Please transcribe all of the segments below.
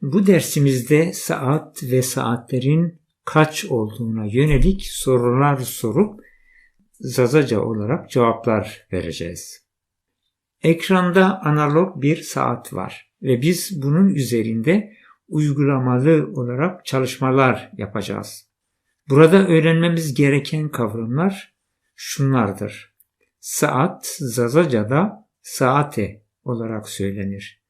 Bu dersimizde saat ve saatlerin kaç olduğuna yönelik sorular sorup Zazaca olarak cevaplar vereceğiz. Ekranda analog bir saat var ve biz bunun üzerinde uygulamalı olarak çalışmalar yapacağız. Burada öğrenmemiz gereken kavramlar şunlardır. Saat Zazaca'da saate olarak söylenir.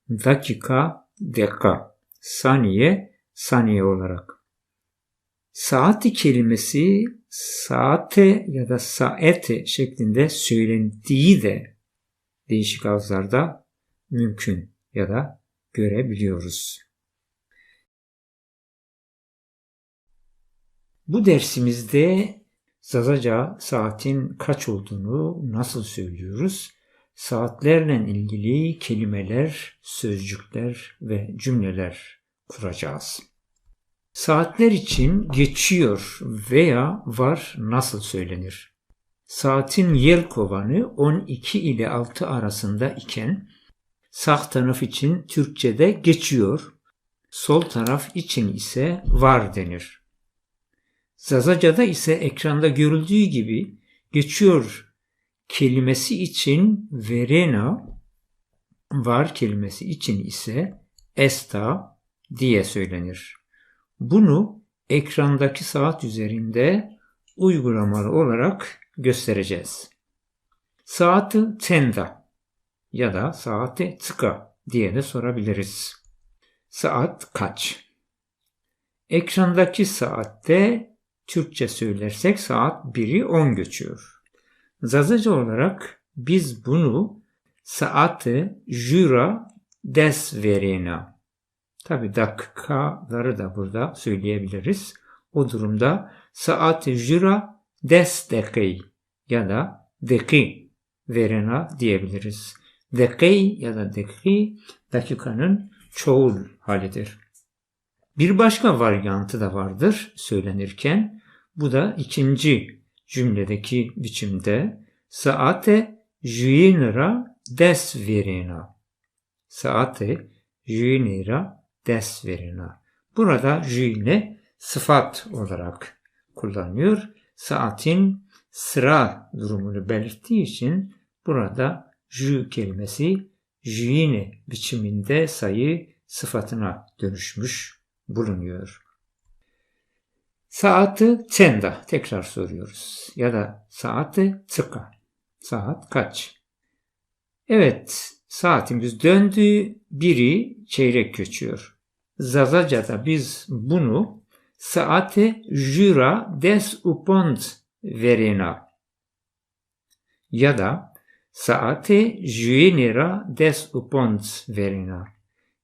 Dakika, deka, saniye, saniye olarak. Saati kelimesi saate ya da saete şeklinde söylendiği de değişik ağızlarda mümkün ya da görebiliyoruz. Bu dersimizde Zazaca saatin kaç olduğunu nasıl söylüyoruz? Saatlerle ilgili kelimeler, sözcükler ve cümleler kuracağız. Saatler için geçiyor veya var nasıl söylenir? Saatin yelkovanı 12 ile 6 arasında iken sağ taraf için Türkçe'de geçiyor, sol taraf için ise var denir. Zazaca'da ise ekranda görüldüğü gibi geçiyor kelimesi için verena, var kelimesi için ise esta diye söylenir. Bunu ekrandaki saat üzerinde uygulamalı olarak göstereceğiz. Saati tenda ya da saati tıka diye de sorabiliriz. Saat kaç? Ekrandaki saatte Türkçe söylersek saat 1'i 10 geçiyor. Zazaca olarak biz bunu saati jura des verena. Tabi dakikaları da burada söyleyebiliriz. O durumda saati jura des dekay ya da deki verena diyebiliriz. Dekay ya da deki dakikanın çoğul halidir. Bir başka varyantı da vardır söylenirken. Bu da ikinci cümledeki biçimde saate juinera des verena. Saate juinera des verena. Burada juine sıfat olarak kullanıyor. Saatin sıra durumunu belirttiği için burada ju kelimesi juine biçiminde sayı sıfatına dönüşmüş bulunuyor. Saati tenda tekrar soruyoruz. Ya da saati tıka. Saat kaç? Evet, saatimiz döndü, biri çeyrek geçiyor. Zazaca'da biz bunu saate jura des upond verena ya da saate juenera des upond verena.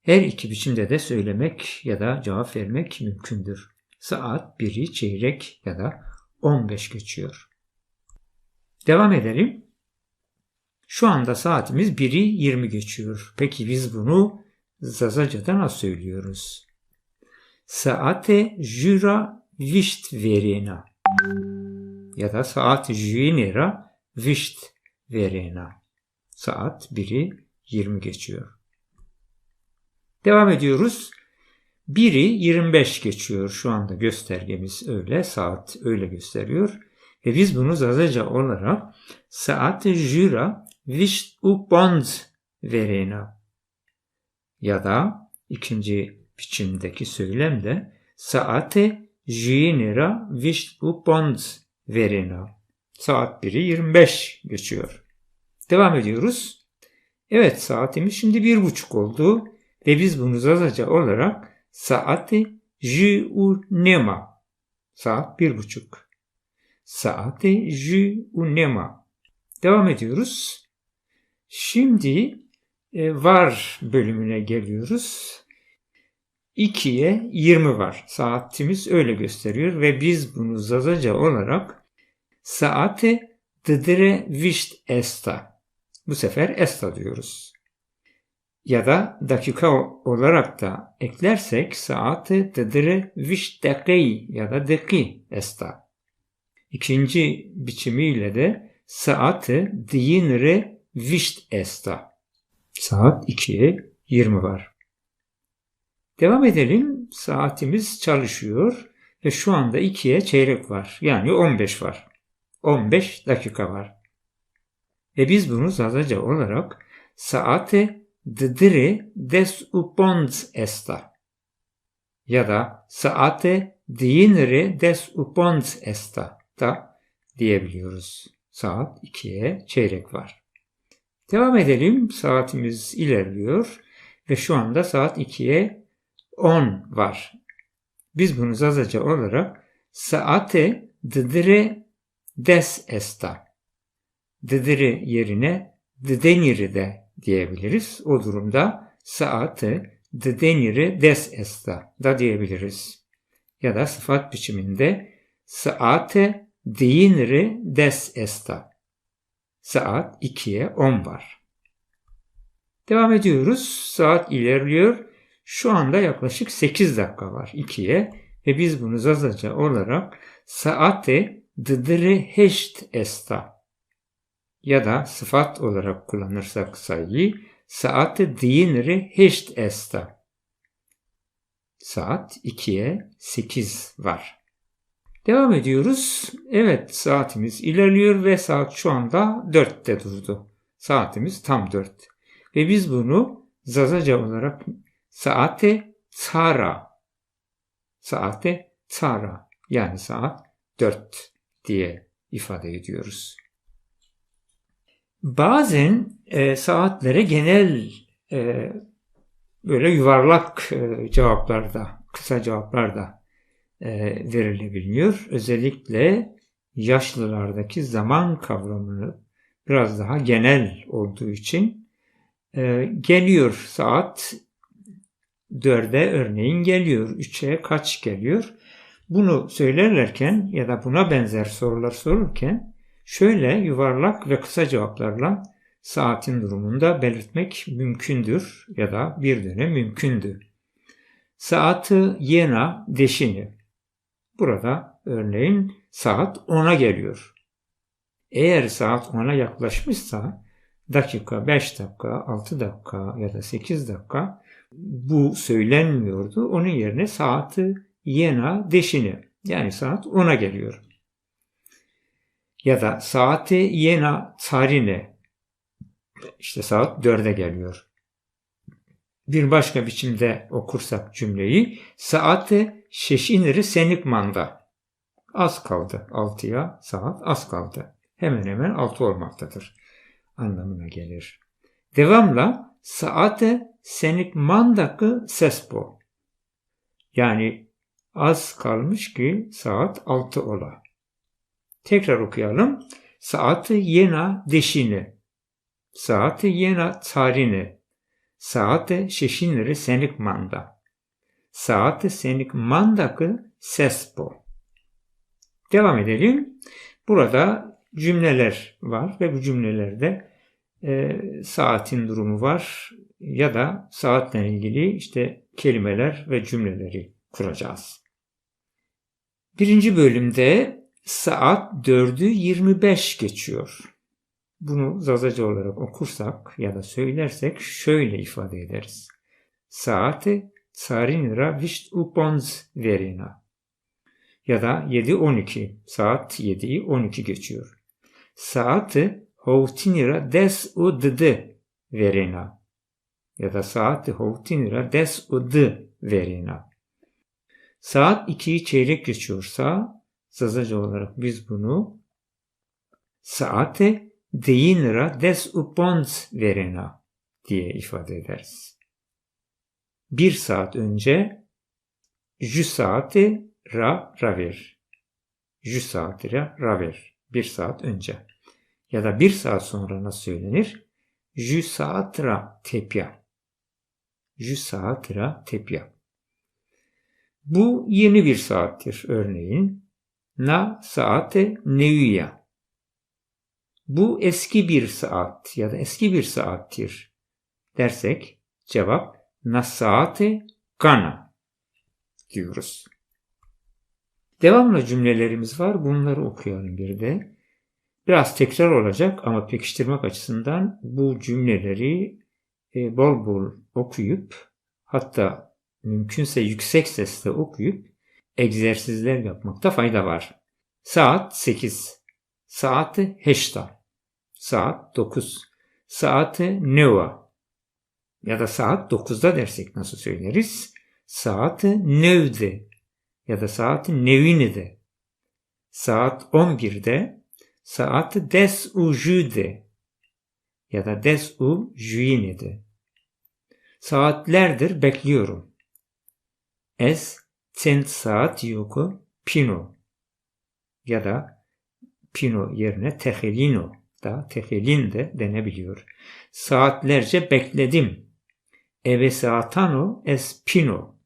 Her iki biçimde de söylemek ya da cevap vermek mümkündür. Saat 1'i çeyrek ya da 15 geçiyor. Devam edelim. Şu anda saatimiz 1'i 20 geçiyor. Peki biz bunu Zazaca'da nasıl söylüyoruz? Saate jura vişt verena ya da saat juinera vişt verena. Saat 1'i 20 geçiyor. Devam ediyoruz. 1'i 25 geçiyor. Şu anda göstergemiz öyle. Saat öyle gösteriyor. Ve biz bunu Zazaca olarak saate jura vişt upond verena ya da ikinci biçimdeki söylemde saate juinera vişt upond verena. Saat 1'i 25 geçiyor. Devam ediyoruz. Evet, saatimiz şimdi 1.30 oldu. Ve biz bunu Zazaca olarak saate juunema. Saat 1.30. Saate juunema. Devam ediyoruz. Şimdi var bölümüne geliyoruz. 2'ye 20 var. Saatimiz öyle gösteriyor ve biz bunu Zazaca olarak saate ddre vişt esta. Bu sefer esta diyoruz. Ya da dakika olarak da eklersek saate ddre vişt dekay ya da deki esta. İkinci biçimiyle de saate dinre vişt esta. Saat 2'ye 20 var. Devam edelim. Saatimiz çalışıyor ve şu anda 2'ye çeyrek var. Yani 15 var. 15 dakika var. Ve biz bunu Zazaca olarak saate didire des upons esta ya da saate dinire des upons esta da diyebiliyoruz. Saat 2'ye çeyrek var. Devam edelim. Saatimiz ilerliyor ve şu anda saat 2'ye 10 var. Biz bunu Zazaca olarak saate didire des esta. Didire yerine dideniri de diyebiliriz. O durumda saate dideniri des esta da diyebiliriz. Ya da sıfat biçiminde saate diniri des esta. Saat 2'ye 10 var. Devam ediyoruz. Saat ilerliyor. Şu anda yaklaşık 8 dakika var 2'ye ve biz bunu Zazaca olarak saate didire heşt esta ya da sıfat olarak kullanırsak sayıyı saate dinire heşt esta. Saat 2'ye 8 var. Devam ediyoruz. Evet, saatimiz ilerliyor ve saat şu anda 4'te durdu. Saatimiz tam 4. Ve biz bunu Zazaca olarak saate tsara yani saat 4 diye ifade ediyoruz. Bazen saatlere genel böyle yuvarlak cevaplarda, kısa cevaplarda verilebiliyor. Özellikle yaşlılardaki zaman kavramını biraz daha genel olduğu için geliyor saat 4'e örneğin geliyor, 3'e kaç geliyor. Bunu söylerlerken ya da buna benzer sorular sorurken şöyle yuvarlak ve kısa cevaplarla saatin durumunda belirtmek mümkündür ya da bir dönem mümkündü. Saati yena deşini. Burada örneğin saat 10'a geliyor. Eğer saat 10'a yaklaşmışsa dakika, 5 dakika, 6 dakika ya da 8 dakika bu söylenmiyordu. Onun yerine saati yena deşini yani saat 10'a geliyor. Ya da saati yena tsarine işte saat 4'e geliyor. Bir başka biçimde okursak cümleyi saate şeşiniri senikmanda. Az kaldı. 6'ya saat az kaldı. Hemen hemen 6 olmaktadır anlamına gelir. Devamla saate senikmandaki sespo. Yani az kalmış ki saat 6 ola. Tekrar okuyalım. Saati yena deşini. Saati yena tsarine. Saate şeşinleri senikmanda. Saati senikmandaki sespo. Devam edelim. Burada cümleler var ve bu cümlelerde saatin durumu var ya da saatle ilgili işte kelimeler ve cümleleri kuracağız. Birinci bölümde saat 4'ü 25 geçiyor. Bunu Zazaca olarak okursak ya da söylersek şöyle ifade ederiz. Saati tsarinira visht upons verina. Ya da 7:12. Saat 7'yi 12 geçiyor. Saati hovtinira des udd verina. Ya da saati hovtinira des udd verina. Saat 2'yi çeyrek geçiyorsa Zazaca olarak biz bunu saate deyinira des upons verina diye ifade ederiz. 1 saat önce jü saati raver. Jü saati raver. 1 saat önce. Ya da 1 saat sonra nasıl söylenir? Jü saatra tepya. Jü saatra tepya. Bu yeni bir saattir örneğin. Na saate neuya. Bu eski bir saat ya da eski bir saattir dersek cevap na saate kana diyoruz. Devamlı cümlelerimiz var. Bunları okuyalım bir de. Biraz tekrar olacak ama pekiştirmek açısından bu cümleleri bol bol okuyup hatta mümkünse yüksek sesle okuyup egzersizler yapmakta fayda var. Saat 8, saati heşta, saat 9, saati neva ya da saat 9'da dersek nasıl söyleriz? Saati nevde ya da saati nevinde, saat 11'de, saati des u jüde ya da des u jüinede. Saatlerdir bekliyorum. Es cent saat yoku pino ya da pino yerine tehelino da tehelin de denebiliyor. Saatlerce bekledim. Eve saatano es pino.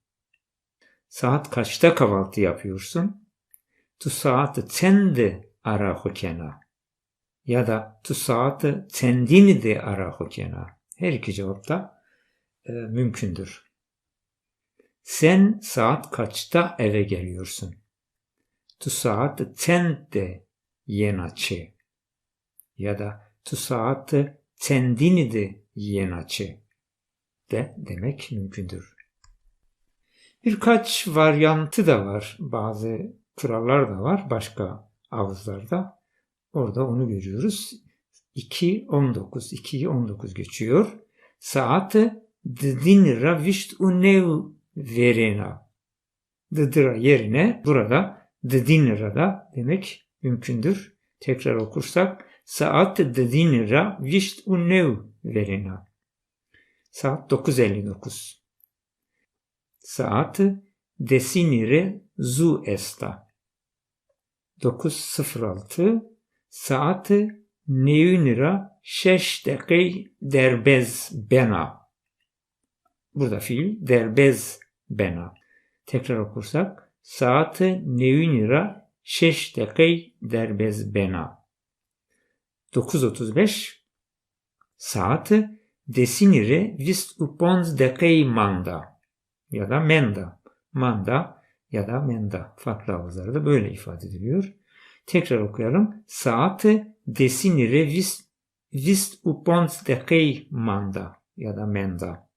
Saat kaçta kahvaltı yapıyorsun? Tu saati cende ara hokena ya da tu saati cendini de ara hokena. Her iki cevap da mümkündür. Sen saat kaçta eve geliyorsun? Tu saati cende jenače ya da tu saati cendini de jenače de demek mümkündür. Birkaç varyantı da var. Bazı kurallar da var başka ağızlarda. Orada onu görüyoruz. 2.19. 2'yi 19 geçiyor. Saati ddinra vişt unev verena. Dıdıra yerine burada ddinra da demek mümkündür. Tekrar okursak saati ddinra vişt unev verena. Saat 9.59. Saati desinire zu esta. 9.06. Saati neunira şeş dekey derbez bena. Burada fiil derbez bena. Tekrar okursak saati neunira şeş dekey derbez bena. 9.35. Saati desinire vist upons dekey manda ya da menda. Manda ya da menda. Farklı ağızlarda böyle ifade ediliyor. Tekrar okuyalım. Saati desinire vist upons dekey manda ya da menda.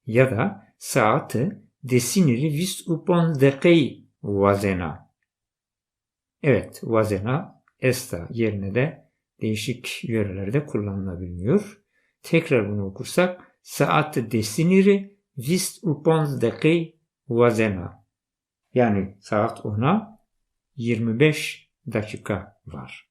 Ya da saati desinire vist upons dekey vazena. Evet, vazena esta yerine de değişik yörelerde kullanılabiliyor. Tekrar bunu okursak saati desinire vist upons dekey vazena. Yani saat 10'a 25 dakika var.